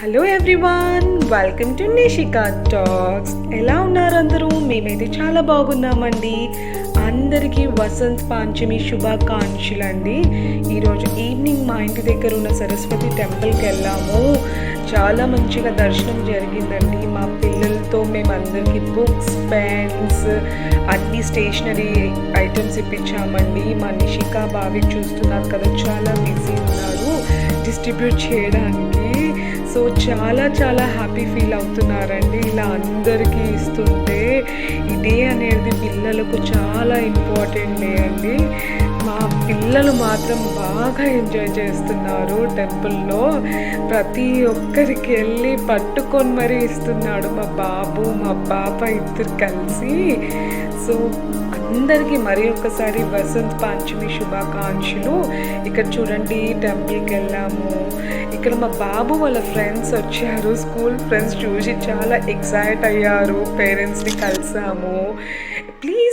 Hello everyone, welcome to Nishika talks. ఎలా ఉన్నారు అందరూ? మేమైతే చాలా బాగున్నామండి. అందరికీ వసంత్ పంచమి శుభాకాంక్షలు అండి. ఈరోజు ఈవినింగ్ మా ఇంటి దగ్గర ఉన్న సరస్వతి టెంపుల్కి వెళ్ళాము. చాలా మంచిగా దర్శనం జరిగిందండి. మా పిల్లలతో మేమందరికీ బుక్స్, పెన్స్, అన్ని స్టేషనరీ ఐటమ్స్ ఇప్పించామండి. మా నిషికా బావి చూస్తున్నారు కదా, చాలా బిజీ ఉన్నారు డిస్ట్రిబ్యూట్ చేయడానికి. సో చాలా హ్యాపీ ఫీల్ అవుతున్నారండి ఇలా అందరికీ ఇస్తుంటే. ఈ డే అనేది పిల్లలకు చాలా ఇంపార్టెంట్ డే అండి. మా పిల్లలు మాత్రం బాగా ఎంజాయ్ చేస్తున్నారు. టెంపుల్లో ప్రతి ఒక్కరికి వెళ్ళి పట్టుకొని మరీ ఇస్తున్నాడు మా బాబు, మా పాప ఇద్దరు కలిసి. సో అందరికీ మరి ఒక్కసారి వసంత్ పంచమి శుభాకాంక్షలు. ఇక్కడ చూడండి, టెంపుల్కి వెళ్ళాము. ఇక్కడ మా బాబు వాళ్ళ ఫ్రెండ్స్ వచ్చారు, స్కూల్ ఫ్రెండ్స్ చూసి చాలా ఎక్సైట్ అయ్యారు. పేరెంట్స్ని కలిసాము. ప్లీజ్